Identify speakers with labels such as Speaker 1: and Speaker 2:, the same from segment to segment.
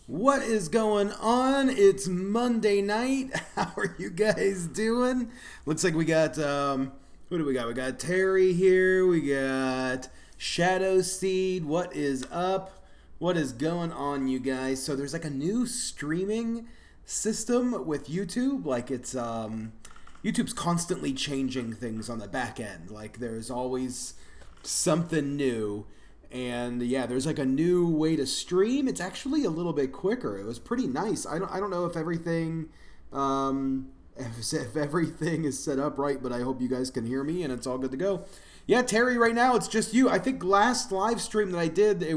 Speaker 1: What is going on? It's Monday night. How are you guys doing? Looks like we got who do we got? We got Terry here. We got Shadow Seed. What is up? What is going on, you guys? So there's like a new streaming system with YouTube. Like it's YouTube's constantly changing things on the back end. Like there's always something new. And yeah, there's like a new way to stream. It's actually a little bit quicker. It was pretty nice. I don't know if everything if everything is set up right, but I hope you guys can hear me and it's all good to go. Yeah, Terry, right now it's just you. I think last live stream that I did, I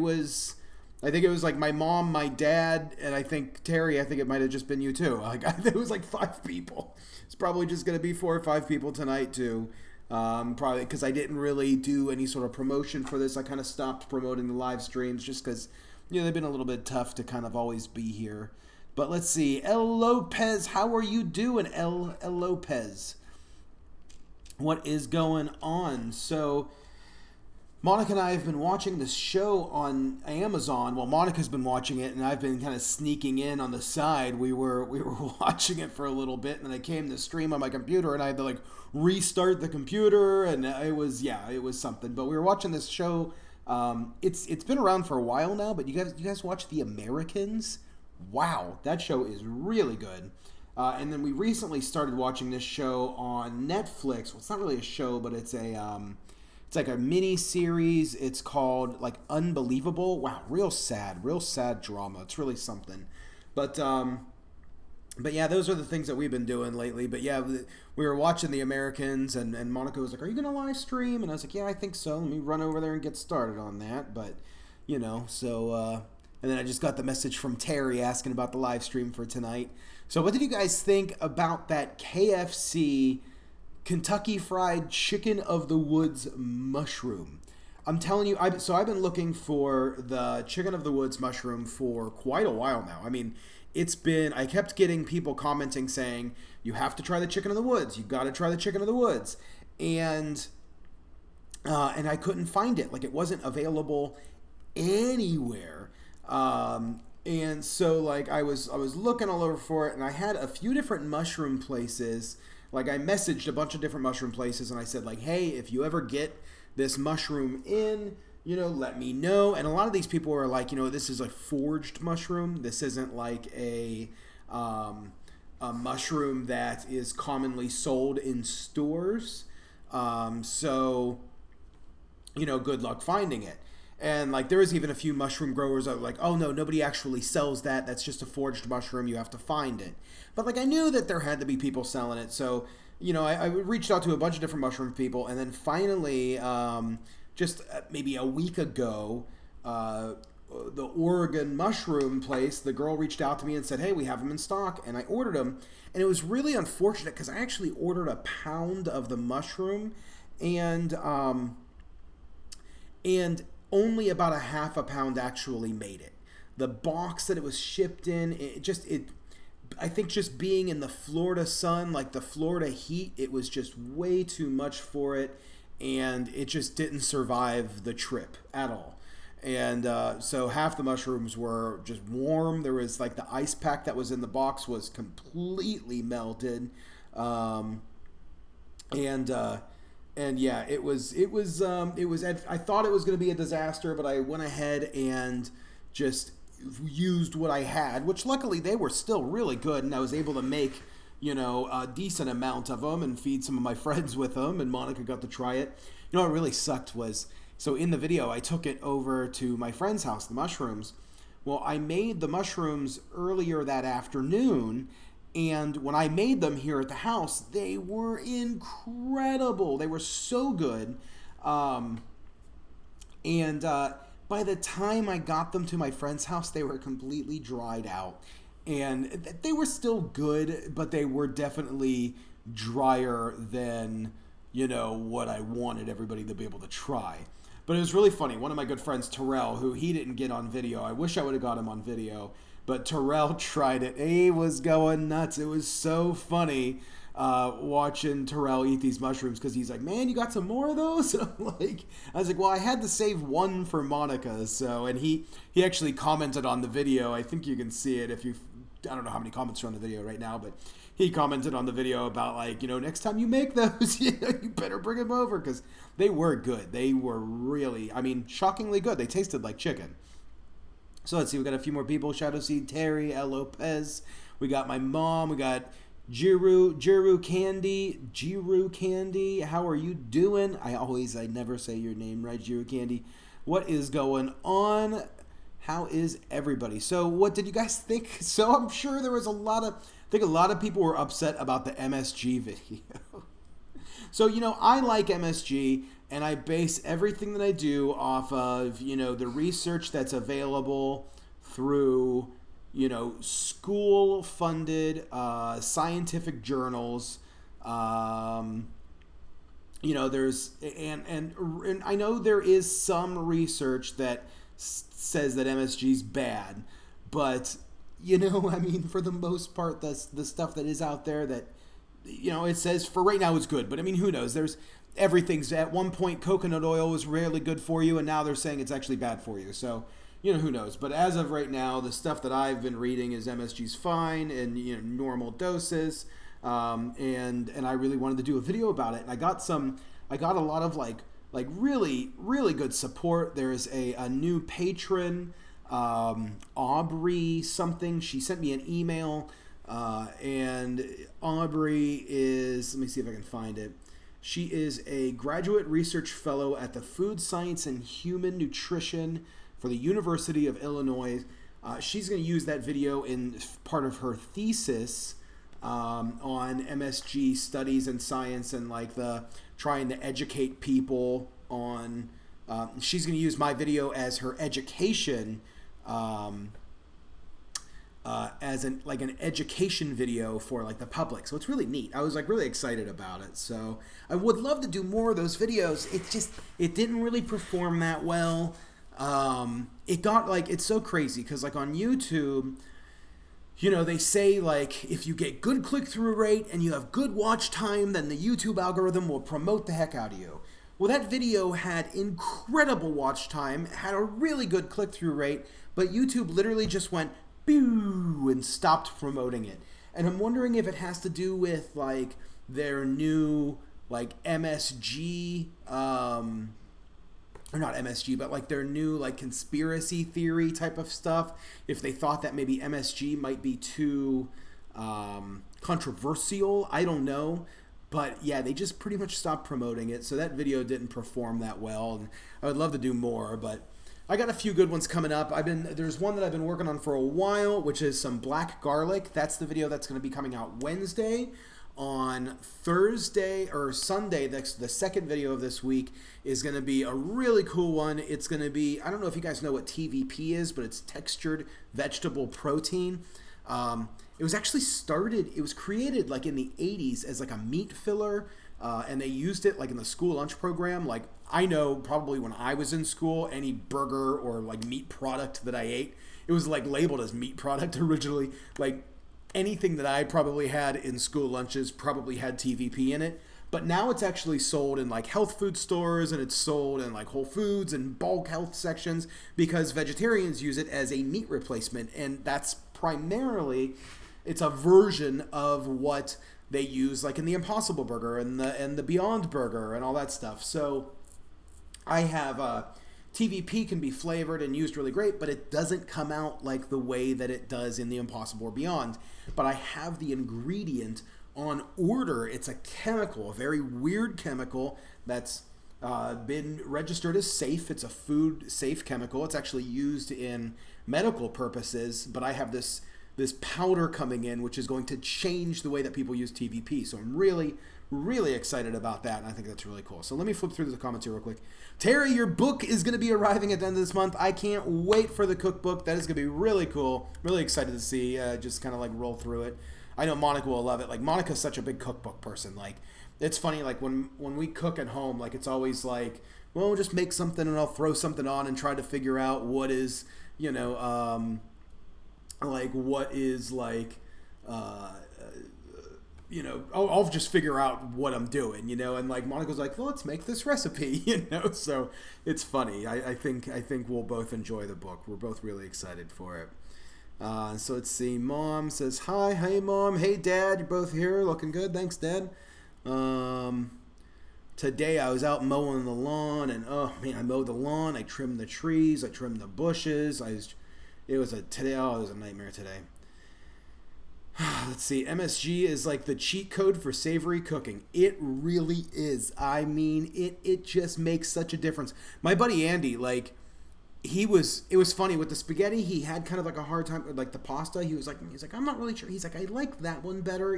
Speaker 1: think it was like my mom, my dad, and I think Terry. I think it might have just been you too. Like it was like 5 people. It's probably just gonna be 4 or 5 people tonight too. Probably because I didn't really do any sort of promotion for this. I kind of stopped promoting the live streams just because, they've been a little bit tough to kind of always be here. But let's see. El Lopez, how are you doing, El Lopez? What is going on? So, Monica and I have been watching this show on Amazon. Well, Monica's been watching it, and I've been kind of sneaking in on the side. We were watching it for a little bit, and then I came to stream on my computer, and I had to like restart the computer, and it was something. But we were watching this show. It's been around for a while now, but you guys watch The Americans? Wow, that show is really good. And then we recently started watching this show on Netflix. Well, it's not really a show, but it's like a mini series. It's called like Unbelievable. Wow, real sad drama. It's really something. But yeah, those are the things that we've been doing lately. But yeah, we were watching The Americans, and Monica was like, "Are you gonna live stream?" And I was like, "Yeah, I think so. Let me run over there and get started on that." But and then I just got the message from Terry asking about the live stream for tonight. So what did you guys think about that KFC Kentucky Fried Chicken of the Woods mushroom? I'm telling you, I've been looking for the Chicken of the Woods mushroom for quite a while now. I mean, I kept getting people commenting saying, you have to try the Chicken of the Woods. You got to try the Chicken of the Woods. And I couldn't find it. Like, it wasn't available anywhere. And so, like, I was looking all over for it, and I had a few different mushroom places. Like, I messaged a bunch of different mushroom places, and I said, like, hey, if you ever get this mushroom in, let me know. And a lot of these people were like, this is a forged mushroom. This isn't like a mushroom that is commonly sold in stores. So, good luck finding it. And, like, there was even a few mushroom growers that were like, oh, no, nobody actually sells that. That's just a forged mushroom. You have to find it. But, like, I knew that there had to be people selling it. So, I reached out to a bunch of different mushroom people. And then finally, just maybe a week ago, the Oregon mushroom place, the girl reached out to me and said, hey, we have them in stock. And I ordered them. And it was really unfortunate because I actually ordered a pound of the mushroom. And only about a half a pound actually made it. The box that it was shipped in, I think just being in the Florida sun, like the Florida heat, it was just way too much for it, and it just didn't survive the trip at all. And so half the mushrooms were just warm. There was like the ice pack that was in the box was completely melted. And yeah, it was. I thought it was going to be a disaster, but I went ahead and just used what I had, which luckily they were still really good, and I was able to make, a decent amount of them and feed some of my friends with them, and Monica got to try it. What really sucked was, so in the video, I took it over to my friend's house, the mushrooms. Well, I made the mushrooms earlier that afternoon. And when I made them here at the house, they were incredible. They were so good. And by the time I got them to my friend's house, they were completely dried out. And they were still good, but they were definitely drier than, what I wanted everybody to be able to try. But it was really funny. One of my good friends, Terrell, who he didn't get on video. I wish I would have got him on video. But Terrell tried it. He was going nuts. It was so funny. watching Terrell eat these mushrooms because he's like, man, you got some more of those? And I was like, well, I had to save one for Monica. So, and he actually commented on the video. I think you can see it if you, I don't know how many comments are on the video right now, but he commented on the video about like, next time you make those, you better bring them over because they were good. They were really, shockingly good. They tasted like chicken. So let's see, we got a few more people. Shadow Seed, Terry, L. Lopez. We got my mom. We got Jiru Candy. How are you doing? I never say your name right, Jiru Candy. What is going on? How is everybody? So what did you guys think? So I'm sure there was a lot of people were upset about the MSG video. So, I like MSG, and I base everything that I do off of, the research that's available through, school-funded scientific journals. There's, and I know there is some research that says that MSG is bad, but, for the most part, that's the stuff that is out there that, it says for right now it's good, but who knows? Everything's at one point coconut oil was rarely good for you, and now they're saying it's actually bad for you. So, who knows? But as of right now, the stuff that I've been reading is MSG's fine and normal doses. And I really wanted to do a video about it, and I got a lot of like really, really good support. There's a new patron, Aubrey something. She sent me an email. And Aubrey is, let me see if I can find it. She is a graduate research fellow at the Food Science and Human Nutrition for the University of Illinois. She's going to use that video in part of her thesis on MSG studies and science and like the trying to educate people on. She's going to use my video as her education. As an education video for like the public. So it's really neat. I was like really excited about it. So I would love to do more of those videos. It didn't really perform that well. It got it's so crazy because like on YouTube, they say like if you get good click-through rate and you have good watch time, then the YouTube algorithm will promote the heck out of you. Well, that video had incredible watch time, had a really good click-through rate, but YouTube literally just went boo and stopped promoting it. And I'm wondering if it has to do with like their new like MSG or not MSG, but like their new like conspiracy theory type of stuff. If they thought that maybe MSG might be too controversial, I don't know. But yeah, they just pretty much stopped promoting it. So that video didn't perform that well, and I would love to do more, but I got a few good ones coming up. There's one that I've been working on for a while, which is some black garlic. That's the video that's going to be coming out Wednesday. On Thursday or Sunday, the second video of this week is going to be a really cool one. It's going to be, I don't know if you guys know what TVP is, but it's textured vegetable protein. It was actually it was created like in the 80s as like a meat filler, and they used it like in the school lunch program. Like I know probably when I was in school, any burger or like meat product that I ate, it was like labeled as meat product originally. Like anything that I probably had in school lunches probably had TVP in it. But now it's actually sold in like health food stores, and it's sold in like Whole Foods and bulk health sections because vegetarians use it as a meat replacement. And that's primarily, it's a version of what they use like in the Impossible Burger and the Beyond Burger and all that stuff. So I have TVP can be flavored and used really great, but it doesn't come out like the way that it does in the Impossible or Beyond. But I have the ingredient on order. It's a chemical, a very weird chemical that's been registered as safe. It's a food safe chemical. It's actually used in medical purposes, but I have this powder coming in which is going to change the way that people use TVP. So I'm really, really excited about that, and I think that's really cool. So let me flip through the comments here real quick. Terry, your book is going to be arriving at the end of this month. I can't wait for the cookbook. That is going to be really cool. Really excited to see, just kind of like roll through it. I know Monica will love it. Like Monica's such a big cookbook person. Like it's funny, like when we cook at home, like it's always like, well, we'll just make something and I'll throw something on and try to figure out what is, like what is like, I'll just figure out what I'm doing, and like Monica's like, well, let's make this recipe, so it's funny. I think we'll both enjoy the book. We're both really excited for it. So let's see. Mom says, hi. Hey, Mom. Hey, Dad. You're both here. Looking good. Thanks, Dad. Today I was out mowing the lawn, and oh man, I mowed the lawn. I trimmed the trees. I trimmed the bushes. It was a nightmare today. Let's see. MSG is like the cheat code for savory cooking. It really is. I mean, it just makes such a difference. My buddy Andy, like, it was funny with the spaghetti. He had kind of like a hard time with like the pasta. He's like, I'm not really sure. He's like, I like that one better,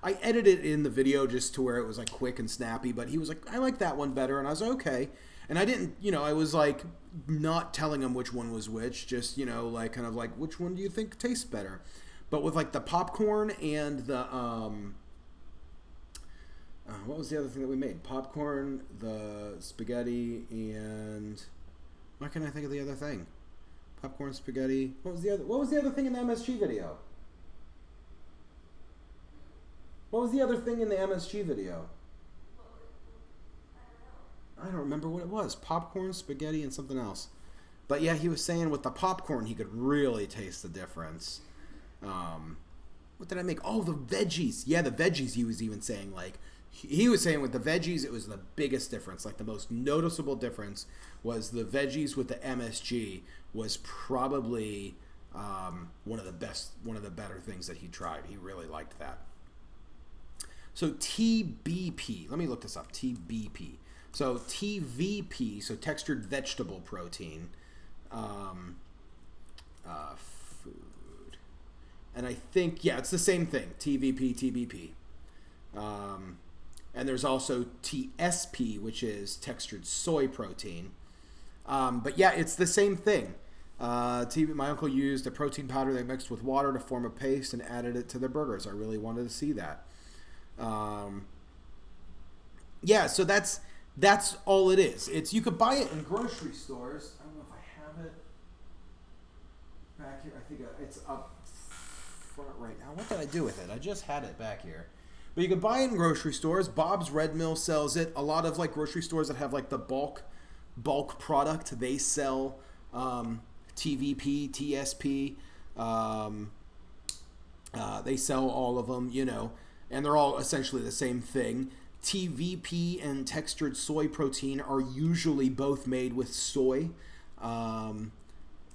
Speaker 1: I edited it in the video just to where it was like quick and snappy, but he was like, I like that one better. And I was like, okay. And I didn't, I was like not telling him which one was which, just, like kind of like, which one do you think tastes better? But with like the popcorn and the, what was the other thing that we made? Popcorn, the spaghetti, and why can't I think of the other thing? Popcorn, spaghetti. What was the other thing in the MSG video? What was the other thing in the MSG video? I don't remember what it was. Popcorn, spaghetti, and something else. But yeah, he was saying with the popcorn, he could really taste the difference. What did I make? Oh, the veggies. Yeah, the veggies he was even saying, like, he was saying with the veggies, it was the biggest difference. Like, the most noticeable difference was the veggies with the MSG was probably one of the better things that he tried. He really liked that. So TBP, let me look this up, TBP. So TVP, so textured vegetable protein, food. And I think, yeah, it's the same thing, TVP, TBP. And there's also TSP, which is textured soy protein. But yeah, it's the same thing. My uncle used a protein powder they mixed with water to form a paste and added it to their burgers. I really wanted to see that. Yeah, so that's all it is. You could buy it in grocery stores. I don't know if I have it back here. I think it's up front right now. What did I do with it? I just had it back here. But you can buy it in grocery stores. Bob's Red Mill sells it. A lot of like grocery stores that have like the bulk product, they sell TVP, TSP. They sell all of them, and they're all essentially the same thing. TVP and textured soy protein are usually both made with soy.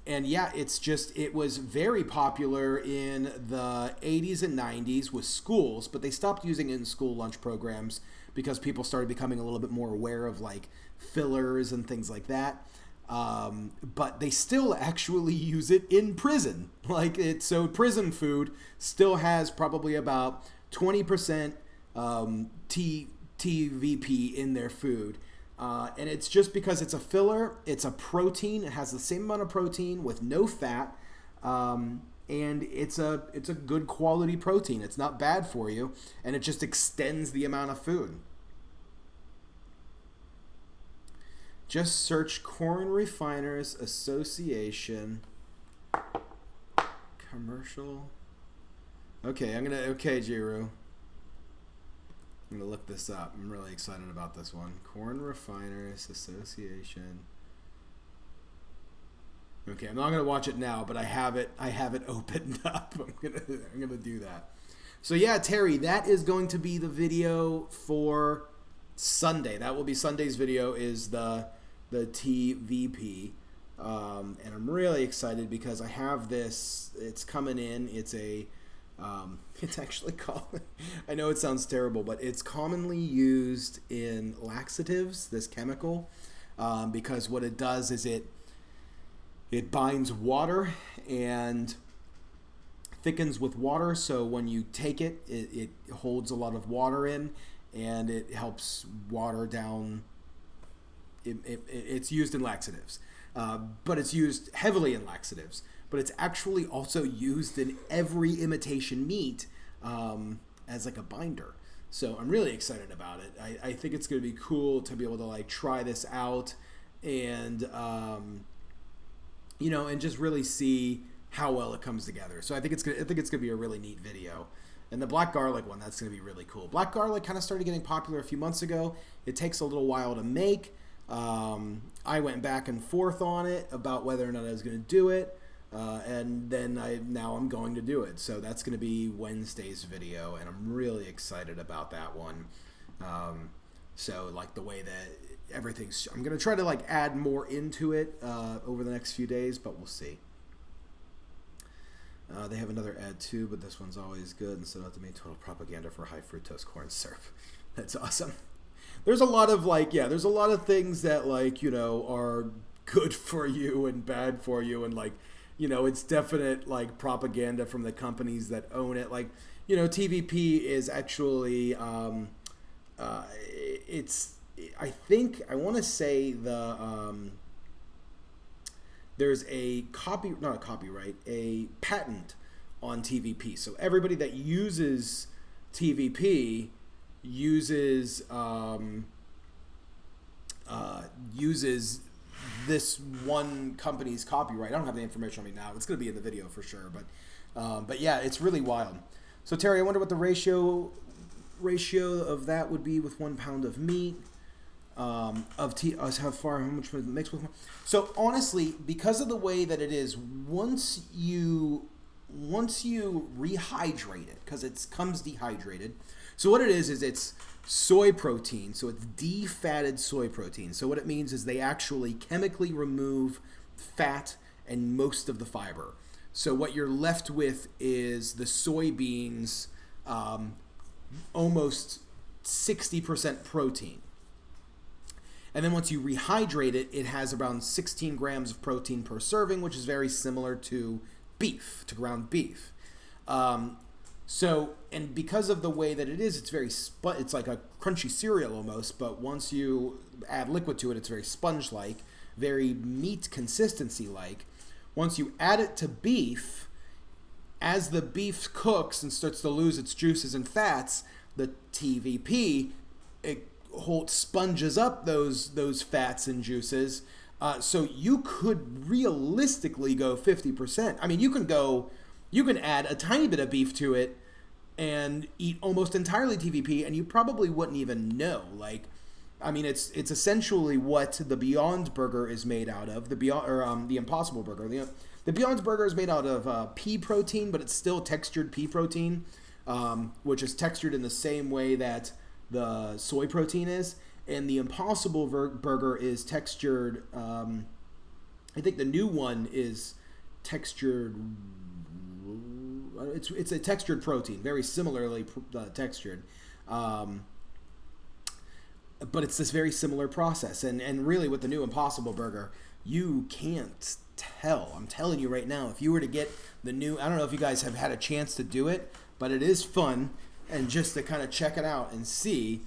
Speaker 1: And yeah, it was very popular in the 80s and 90s with schools, but they stopped using it in school lunch programs because people started becoming a little bit more aware of like fillers and things like that. But they still actually use it in prison. So prison food still has probably about 20% TVP in their food. And it's just because it's a filler, it's a protein, it has the same amount of protein with no fat, and it's a good quality protein. It's not bad for you, and it just extends the amount of food. Just search Corn Refiners Association commercial. Okay, Jiru. I'm going to look this up. I'm really excited about this one. Corn Refiners Association. Okay, I'm not going to watch it now, but I have it opened up. I'm going to do that. So yeah, Terry, that is going to be the video for Sunday. That will be Sunday's video, is the TVP. And I'm really excited because I have this. It's coming in. It's actually called, I know it sounds terrible, but it's commonly used in laxatives, this chemical, because what it does is it binds water and thickens with water. So when you take it, it holds a lot of water in, and it helps water down. It's used in laxatives, but it's used heavily in laxatives. But it's actually also used in every imitation meat as like a binder. So I'm really excited about it. I think it's going to be cool to be able to like try this out and, and just really see how well it comes together. So I think it's going to be a really neat video. And the black garlic one, that's going to be really cool. Black garlic kind of started getting popular a few months ago. It takes a little while to make. I went back and forth on it about whether or not I was going to do it. And then now I'm going to do it. So that's going to be Wednesday's video, and I'm really excited about that one. So like the way that everything's, I'm going to try to like add more into it over the next few days, but we'll see. They have another ad too, but this one's always good. And so not to make total propaganda for high fructose corn syrup. That's awesome. There's a lot of like, yeah, there's a lot of things that like, you know, are good for you and bad for you. And like, you know, it's definite like propaganda from the companies that own it. Like, you know, TVP is actually, it's, I think, I want to say there's a not a copyright, a patent on TVP. So everybody that uses TVP uses this one company's copyright. I don't have the information on me now. It's going to be in the video for sure, but yeah, it's really wild. So Terry, I wonder what the ratio of that would be with 1 pound of meat. How much it makes with. So honestly, because of the way that it is, once you rehydrate it, because it comes dehydrated. So what it is it's soy protein. So it's defatted soy protein. So what it means is they actually chemically remove fat and most of the fiber. So what you're left with is the soybeans, almost 60% protein. And then once you rehydrate it, it has around 16 grams of protein per serving, which is very similar to beef, to ground beef. So, and because of the way that it is, it's very, it's like a crunchy cereal almost, but once you add liquid to it, it's very sponge-like, very meat consistency-like. Once you add it to beef, as the beef cooks and starts to lose its juices and fats, the TVP, it sponges up those fats and juices. So you could realistically go 50%. I mean, you can add a tiny bit of beef to it and eat almost entirely TVP, and you probably wouldn't even know. Like, I mean, it's essentially what the Beyond Burger is made out of. The Impossible Burger. The Beyond Burger is made out of pea protein, but it's still textured pea protein, which is textured in the same way that the soy protein is. And the Impossible Burger is textured, I think the new one is textured, it's a textured protein, very similarly textured. But it's this very similar process. And really with the new Impossible Burger, you can't tell. I'm telling you right now, if you were to get the new, I don't know if you guys have had a chance to do it, but it is fun. And just to kind of check it out and see,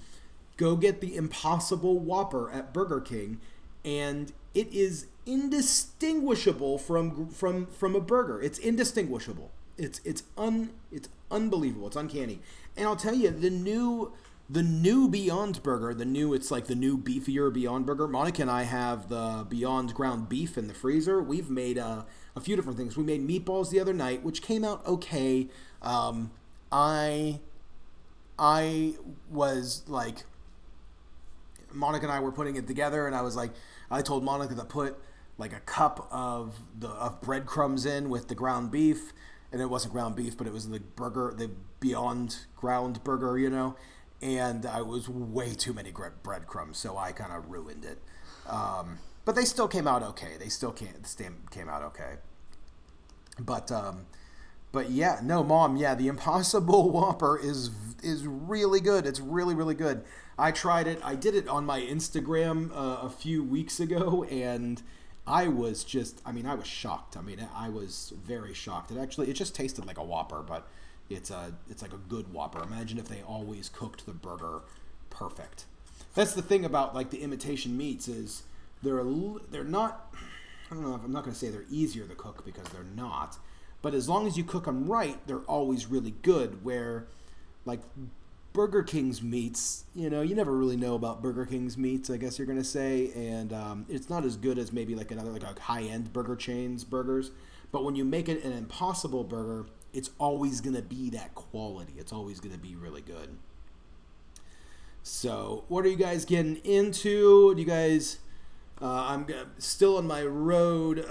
Speaker 1: go get the Impossible Whopper at Burger King, and it is indistinguishable from a burger. It's indistinguishable. It's unbelievable. It's uncanny. And I'll tell you, the new Beyond Burger, it's like the new beefier Beyond Burger. Monica and I have the Beyond ground beef in the freezer. We've made a few different things. We made meatballs the other night, which came out okay. I was like, Monica and I were putting it together, and I was like, I told Monica to put like a cup of breadcrumbs in with the ground beef, and it wasn't ground beef, but it was the Beyond ground burger, you know, and I was way too many breadcrumbs, so I kind of ruined it. But they still came out okay. Came out okay. But yeah, no, Mom, yeah, the Impossible Whopper is really good. It's really, really good. I tried it. I did it on my Instagram a few weeks ago, and I was shocked. I mean, I was very shocked. It just tasted like a Whopper, but it's like a good Whopper. Imagine if they always cooked the burger perfect. That's the thing about like the imitation meats is they're not, I don't know if I'm not going to say they're easier to cook because they're not. But as long as you cook them right, they're always really good. Where, like, Burger King's meats, you know, you never really know about Burger King's meats, I guess you're going to say. And it's not as good as maybe like a high-end burger chain's burgers. But when you make it an Impossible Burger, it's always going to be that quality. It's always going to be really good. So, what are you guys getting into? Do you guys... I'm still on my road.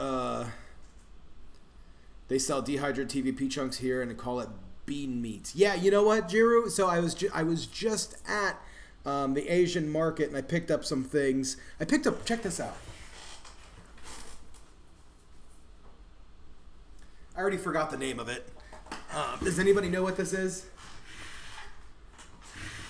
Speaker 1: They sell dehydrated TVP chunks here and they call it bean meat. Yeah, you know what, Jiru? So I was just at the Asian market and I picked up some things. Check this out. I already forgot the name of it. Does anybody know what this is?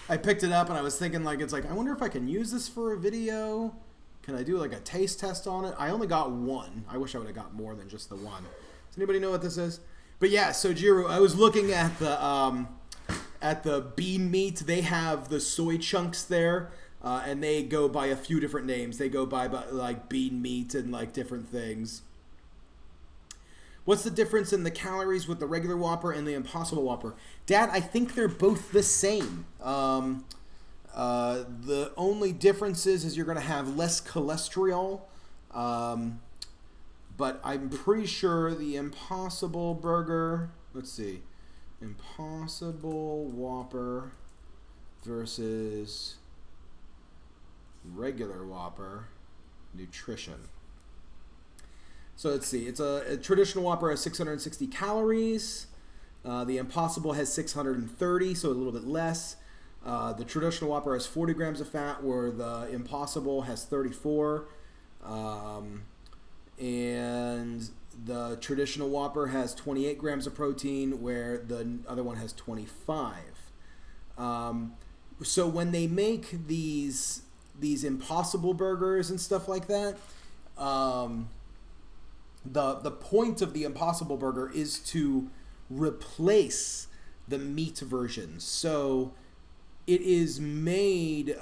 Speaker 1: I picked it up and I was thinking I wonder if I can use this for a video. Can I do like a taste test on it? I only got one. I wish I would have got more than just the one. Does anybody know what this is? But yeah, so Jiru, I was looking at the bean meat. They have the soy chunks there, and they go by a few different names. They go by like bean meat and like different things. What's the difference in the calories with the regular Whopper and the Impossible Whopper? Dad, I think they're both the same. The only difference is you're going to have less cholesterol. But I'm pretty sure the Impossible Burger, let's see, Impossible Whopper versus regular Whopper nutrition. So let's see, it's a traditional Whopper has 660 calories. The Impossible has 630, so a little bit less. The traditional Whopper has 40 grams of fat, where the Impossible has 34. And the traditional Whopper has 28 grams of protein, where the other one has 25. So when they make these Impossible burgers and stuff like that, the point of the Impossible Burger is to replace the meat version. So it is made.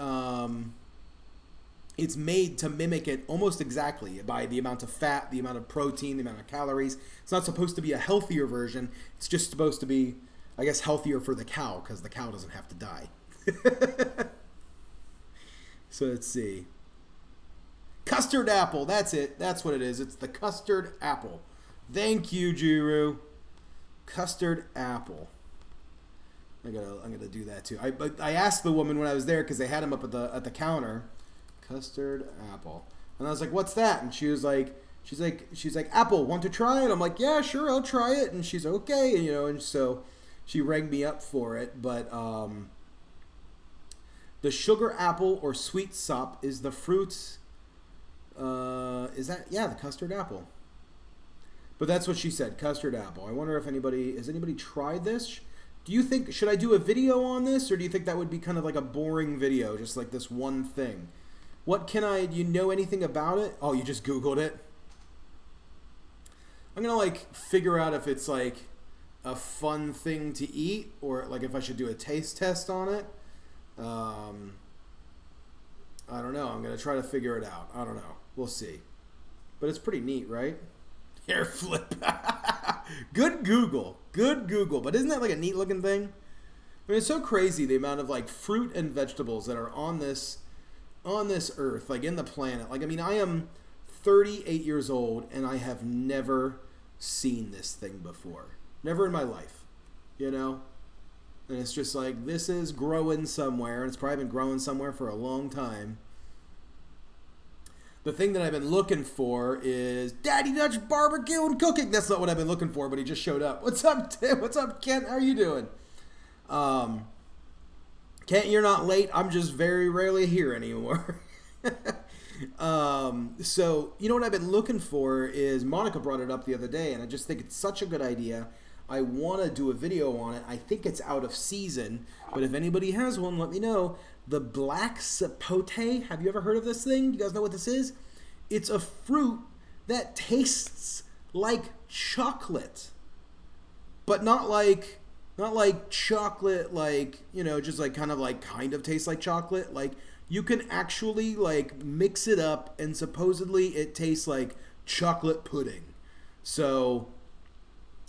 Speaker 1: It's made to mimic it almost exactly by the amount of fat, the amount of protein, the amount of calories. It's not supposed to be a healthier version. It's just supposed to be, I guess, healthier for the cow because the cow doesn't have to die. So let's see. Custard apple. That's it. That's what it is. It's the custard apple. Thank you, Jiru. Custard apple. I'm gonna do that too. I asked the woman when I was there because they had them up at the counter. Custard apple. And I was like, what's that? And she's like, apple, want to try it? I'm like, yeah, sure, I'll try it. And she's okay, and so she rang me up for it. But the sugar apple or sweet sop is the fruit. Is that, yeah, the custard apple. But that's what she said, custard apple. I wonder if has anybody tried this? Do you think, should I do a video on this? Or do you think that would be kind of like a boring video, just like this one thing? Do you know anything about it? Oh, you just Googled it? I'm going to figure out if it's a fun thing to eat or if I should do a taste test on it. I don't know. I'm going to try to figure it out. I don't know. We'll see. But it's pretty neat, right? Hair flip. Good Google. But isn't that a neat looking thing? I mean, it's so crazy the amount of fruit and vegetables that are on this earth, in the planet. I am 38 years old and I have never seen this thing before. Never in my life, And it's just this is growing somewhere, and it's probably been growing somewhere for a long time. The thing that I've been looking for is Daddy Dutch barbecue and cooking. That's not what I've been looking for, but he just showed up. What's up, Tim? What's up, Kent? How are you doing? Kent, you're not late. I'm just very rarely here anymore. So, what I've been looking for is, Monica brought it up the other day, and I just think it's such a good idea. I want to do a video on it. I think it's out of season, but if anybody has one, let me know. The black sapote. Have you ever heard of this thing? You guys know what this is? It's a fruit that tastes like chocolate, but not like chocolate, just kind of tastes like chocolate. You can actually mix it up, and supposedly it tastes like chocolate pudding. So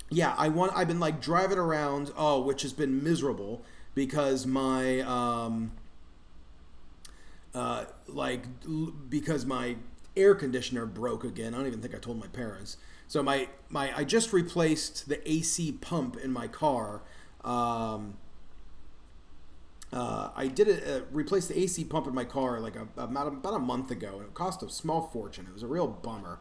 Speaker 1: yeah, I've been driving around, which has been miserable because my because my air conditioner broke again. I don't even think I told my parents. So I just replaced the AC pump in my car. I did replace the AC pump in my car like about a month ago, and it cost a small fortune. It was a real bummer.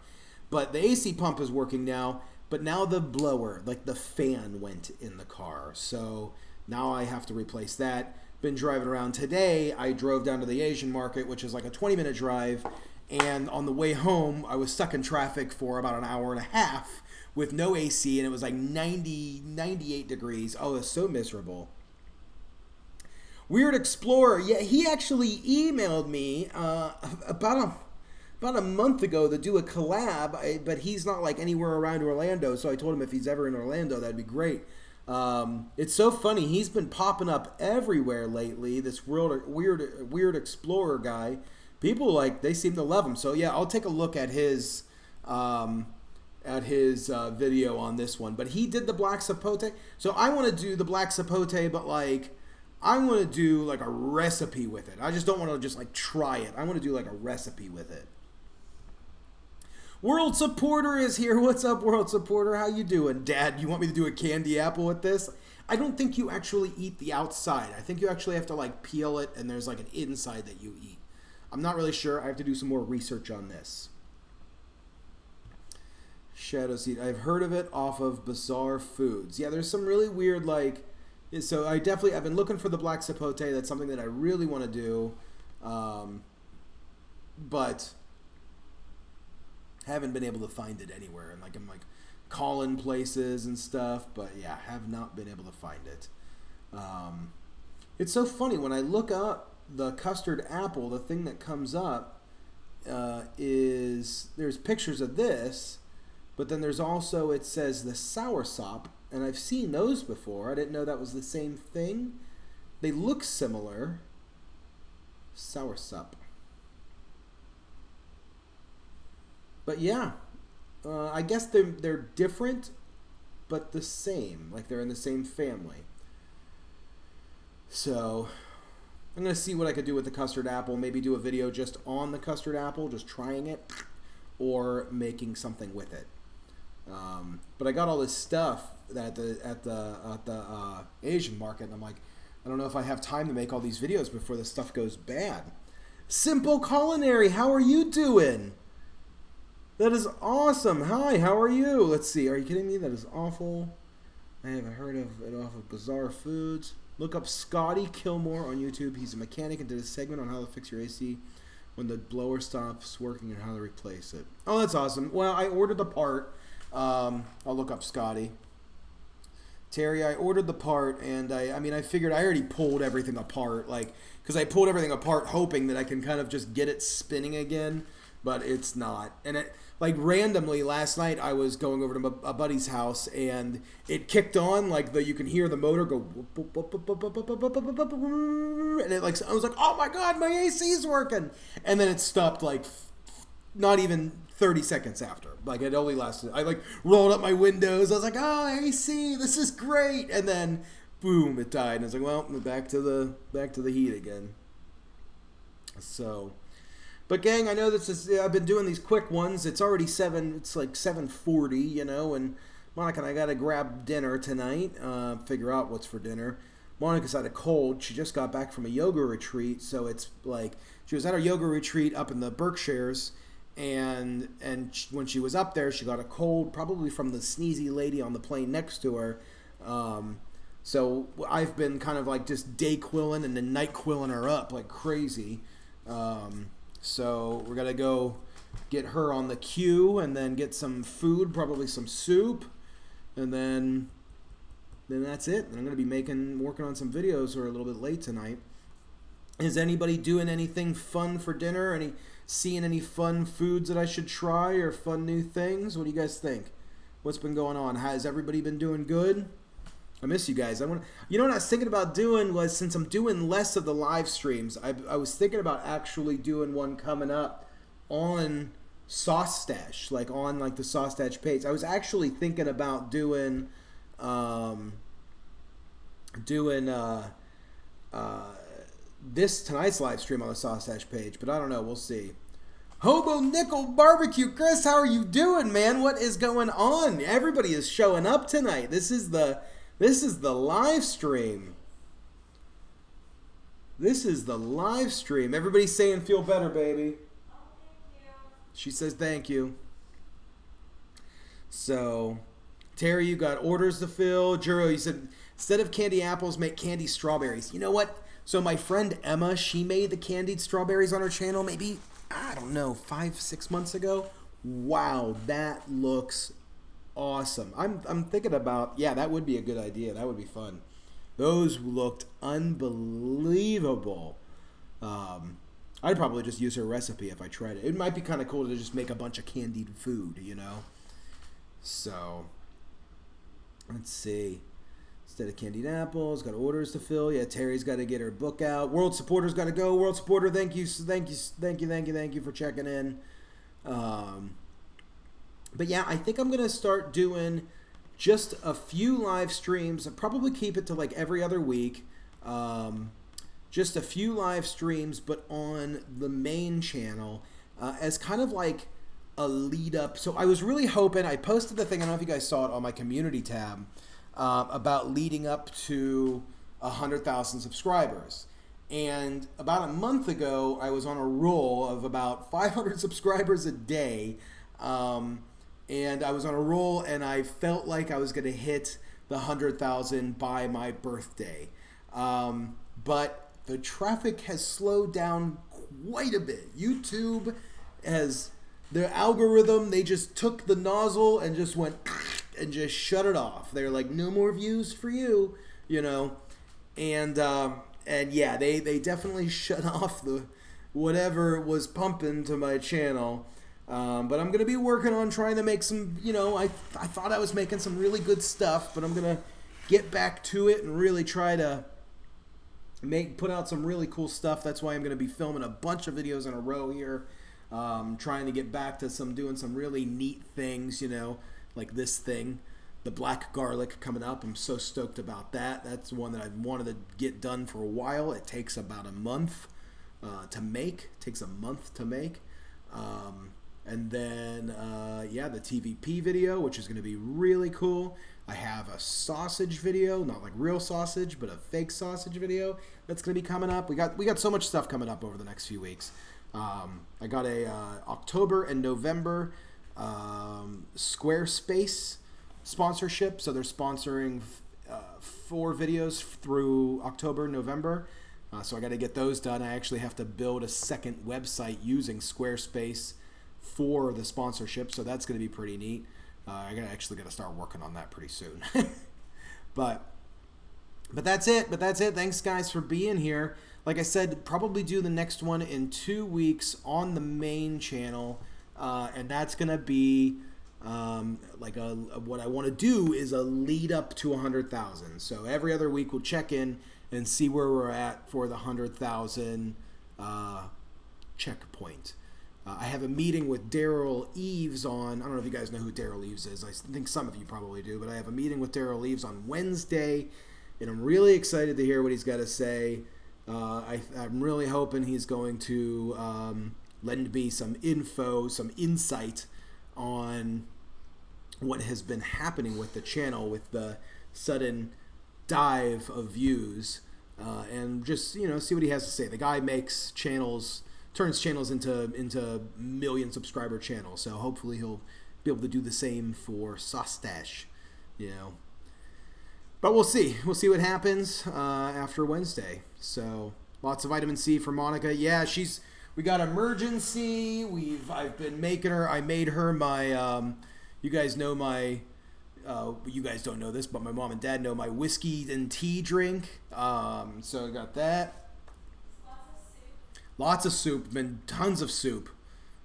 Speaker 1: But the AC pump is working now, but now the blower, like the fan, went in the car. So now I have to replace that. Been driving around today. I drove down to the Asian market, which is like a 20-minute drive. And on the way home, I was stuck in traffic for about an hour and a half with no AC, and it was like 98 degrees. Oh, it was so miserable. Weird Explorer, yeah, he actually emailed me about a month ago to do a collab, but he's not like anywhere around Orlando, so I told him if he's ever in Orlando, that'd be great. It's so funny, he's been popping up everywhere lately, this weird Explorer guy. People, like, they seem to love him. So yeah, I'll take a look at his video on this one. But he did the black sapote. So I want to do the black sapote, but like I want to do like a recipe with it. I just don't want to just like try it. I want to do like a recipe with it. World Supporter is here. What's up, World Supporter? How you doing? Dad, you want me to do a candy apple with this? I don't think you actually eat the outside. I think you actually have to like peel it, and there's like an inside that you eat. I'm not really sure. I have to do some more research on this. Shadow Seed. I've heard of it off of Bizarre Foods. Yeah, there's some really weird, like... So I've been looking for the black sapote. That's something that I really want to do. But haven't been able to find it anywhere. And like I'm like calling places and stuff. But yeah, have not been able to find it. It's so funny when I look up the custard apple, the thing that comes up is there's pictures of this, but then there's also, it says the soursop, and I've seen those before. I didn't know that was the same thing. They look similar. Soursop. But yeah, I guess they're different, but the same. Like they're in the same family. So I'm going to see what I could do with the custard apple. Maybe do a video just on the custard apple, just trying it, or making something with it. But I got all this stuff at the Asian market, and I'm like, I don't know if I have time to make all these videos before this stuff goes bad. Simple Culinary, how are you doing? That is awesome. Hi, how are you? Let's see. Are you kidding me? That is awful. I haven't heard of it off of Bizarre Foods. Look up Scotty Kilmore on YouTube. He's a mechanic and did a segment on how to fix your AC when the blower stops working and how to replace it. Oh, that's awesome. Well, I ordered the part. I'll look up Scotty. Terry, I ordered the part, and I figured I already pulled everything apart, like, because I pulled everything apart hoping that I can kind of just get it spinning again, but it's not. And it, like, randomly last night I was going over to a buddy's house, and it kicked on, like, you can hear the motor go, and it, like, I was like, oh my god, my AC's working, and then it stopped, like, not even 30 seconds after. Like, it only lasted, I like rolled up my windows, I was like, oh, AC, this is great, and then boom, it died, and I was like, well, back to the heat again. So, but gang, I know this is, I've been doing these quick ones. It's already it's like 7:40, you know, and Monica and I gotta grab dinner tonight, figure out what's for dinner. Monica's had a cold. She just got back from a yoga retreat, so it's like, she was at a yoga retreat up in the Berkshires, and when she was up there, she got a cold, probably from the sneezy lady on the plane next to her. So I've been kind of like just day quilling and then night quilling her up like crazy. So we're gonna go get her on the queue and then get some food, probably some soup, and then that's it. And I'm gonna be working on some videos. We're a little bit late tonight. Is anybody doing anything fun for dinner? Seeing any fun foods that I should try or fun new things? What do you guys think? What's been going on? Has everybody been doing good? I miss you guys. You know what I was thinking about doing was, since I'm doing less of the live streams, I was thinking about actually doing one coming up on Sauce Stash, like on like the Sauce Stash page. I was actually thinking about doing tonight's live stream on the Sauce Stash page, but I don't know. We'll see. Hobo Nickel Barbecue. Chris, how are you doing, man? What is going on? Everybody is showing up tonight. This is the live stream. This is the live stream. Everybody's saying feel better, baby.
Speaker 2: Oh, thank you.
Speaker 1: She says thank you. So, Terry, you got orders to fill. Juro, you said instead of candy apples, make candy strawberries. You know what? So my friend Emma, she made the candied strawberries on her channel maybe, I don't know, 5-6 months ago. Wow, that looks awesome. I'm thinking about, yeah, that would be a good idea. That would be fun. Those looked unbelievable. I'd probably just use her recipe if I tried it. It might be kind of cool to just make a bunch of candied food, you know? So, let's see. Instead of candied apples, got orders to fill. Yeah, Terry's got to get her book out. World Supporter's got to go. World Supporter, thank you for checking in. But yeah, I think I'm going to start doing just a few live streams. I'll probably keep it to like every other week. Just a few live streams, but on the main channel as kind of like a lead up. So I was really hoping, I posted the thing, I don't know if you guys saw it on my community tab, about leading up to 100,000 subscribers. And about a month ago, I was on a roll of about 500 subscribers a day. And I was on a roll, and I felt like I was going to hit the 100,000 by my birthday. But the traffic has slowed down quite a bit. YouTube has, their algorithm, they just took the nozzle and just went and just shut it off. They're like, no more views for you, you know. And yeah, they definitely shut off the whatever was pumping to my channel. But I'm going to be working on trying to make some, you know, I thought I was making some really good stuff, but I'm going to get back to it and really try to put out some really cool stuff. That's why I'm going to be filming a bunch of videos in a row here, trying to get back to doing some really neat things, you know, like this thing, the black garlic coming up. I'm so stoked about that. That's one that I've wanted to get done for a while. It takes about a month to make. It takes a month to make. And then, yeah, the TVP video, which is going to be really cool. I have a sausage video, not like real sausage, but a fake sausage video that's going to be coming up. We got so much stuff coming up over the next few weeks. I got a October and November Squarespace sponsorship, so they're sponsoring 4 videos through October, November. So I got to get those done. I actually have to build a second website using Squarespace for the sponsorship, so that's going to be pretty neat. I actually got to start working on that pretty soon. but that's it. Thanks, guys, for being here. Like I said, probably do the next one in 2 weeks on the main channel, and that's going to be like what I want to do is a lead up to 100,000. So every other week we'll check in and see where we're at for the 100,000 checkpoint. I have a meeting with Daryl Eves on, I don't know if you guys know who Daryl Eves is. I think some of you probably do, but I have a meeting with Daryl Eves on Wednesday, and I'm really excited to hear what he's got to say. I'm really hoping he's going to lend me some info, some insight on what has been happening with the channel with the sudden dive of views, and just, you know, see what he has to say. The guy makes channels, turns channels into million subscriber channels, so hopefully he'll be able to do the same for Saustache, you know. But we'll see what happens after Wednesday. So lots of vitamin C for Monica. Yeah, we got Emergency. I've been making her. I made her my. You guys know my. You guys don't know this, but my mom and dad know my whiskey and tea drink. So I got that. Lots of soup. Been tons of soup.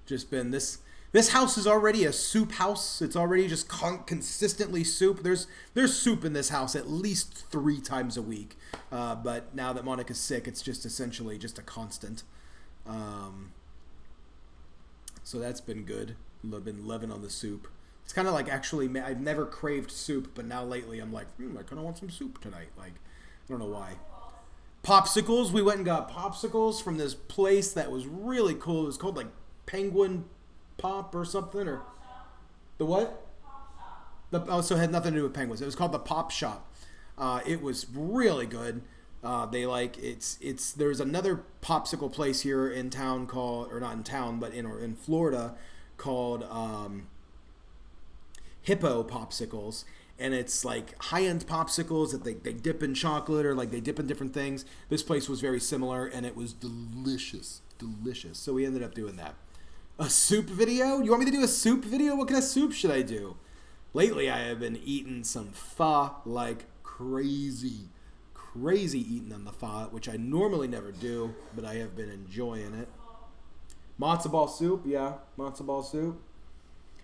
Speaker 1: Just been this. This house is already a soup house. It's already just consistently soup. There's soup in this house at least 3 times a week. But now that Monica's sick, it's just essentially just a constant. So that's been good. I've been loving on the soup. It's kind of like, actually, I've never craved soup, but now lately I'm like, I kind of want some soup tonight. Like, I don't know why. Popsicles. We went and got popsicles from this place that was really cool. It was called like Penguin Pop or something, or the what? The also had nothing to do with penguins. It was called the Pop Shop. It was really good. They like it's there's another popsicle place here in town called, or not in town, but in Florida, called Hippo Popsicles, and it's like high-end popsicles that they dip in chocolate, or like they dip in different things. This place was very similar, and it was delicious. So we ended up doing that. A soup video? You want me to do a soup video? What kind of soup should I do? Lately, I have been eating some pho like crazy eating on the pho, which I normally never do, but I have been enjoying it. Matzo ball soup, yeah, matzo ball soup.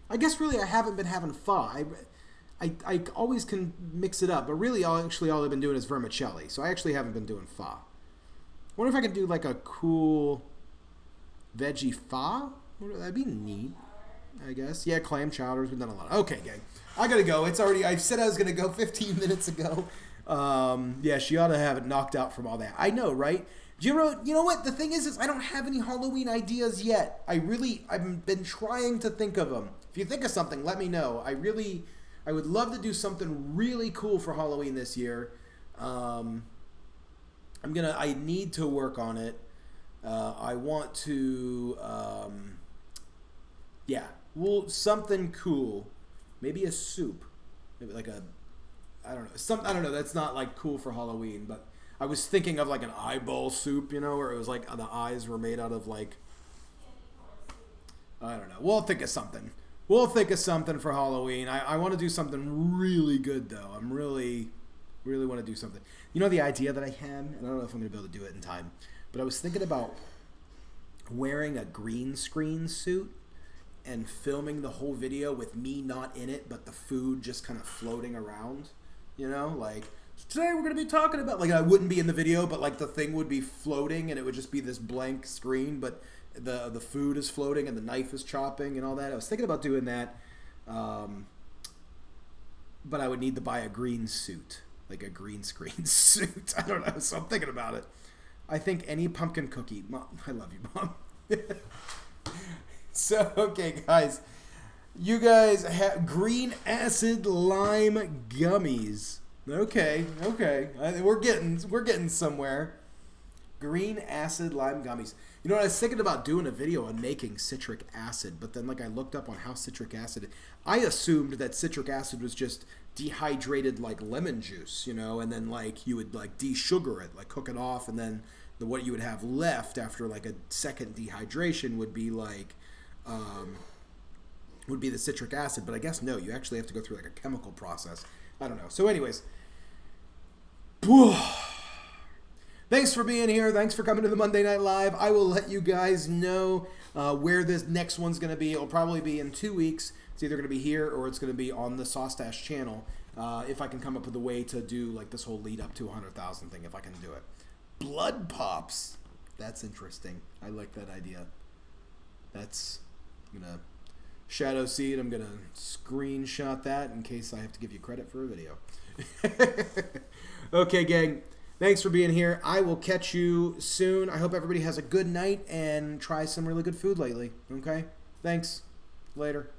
Speaker 1: I guess really I haven't been having pho. I always can mix it up, but really all I've been doing is vermicelli, so I actually haven't been doing pho. I wonder if I can do like a cool veggie pho? That'd be neat, I guess. Yeah, clam chowders, we've done a lot. Okay, gang, I gotta go. It's already, I said I was gonna go 15 minutes ago. Yeah, she ought to have it knocked out from all that. I know, right? You know what? The thing is I don't have any Halloween ideas yet. I've been trying to think of them. If you think of something, let me know. I would love to do something really cool for Halloween this year. I need to work on it. I want to, something cool. Maybe a soup. Maybe like I don't know. That's not like cool for Halloween, but I was thinking of like an eyeball soup, where it was like the eyes were made out of like, I don't know. We'll think of something. For Halloween. I want to do something really good though. I'm really want to do something. The idea that I had, and I don't know if I'm going to be able to do it in time, but I was thinking about wearing a green screen suit and filming the whole video with me not in it, but the food just kind of floating around. Like, today we're going to be talking about, like, I wouldn't be in the video, but like the thing would be floating and it would just be this blank screen, but the food is floating and the knife is chopping and all that. I was thinking about doing that, but I would need to buy a green suit, like a green screen suit. I don't know, so I'm thinking about it. I think any pumpkin cookie. Mom, I love you, Mom. So, okay, guys. You guys have green acid lime gummies. Okay. We're getting somewhere. Green acid lime gummies. I was thinking about doing a video on making citric acid, but then like I looked up on how citric acid. I assumed that citric acid was just dehydrated like lemon juice, and then like you would like de-sugar it, like cook it off, and then what you would have left after like a second dehydration would be like the citric acid. But I guess no, you actually have to go through like a chemical process. I don't know. So anyways, thanks for being here. Thanks for coming to the Monday Night Live. I will let you guys know where this next one's going to be. It'll probably be in 2 weeks. It's either going to be here or it's going to be on the Saustache channel. If I can come up with a way to do like this whole lead up to 100,000 thing, if I can do it. Blood pops. That's interesting. I like that idea. I'm going to shadow seed. I'm going to screenshot that in case I have to give you credit for a video. Okay, gang. Thanks for being here. I will catch you soon. I hope everybody has a good night and try some really good food lately. Okay? Thanks. Later.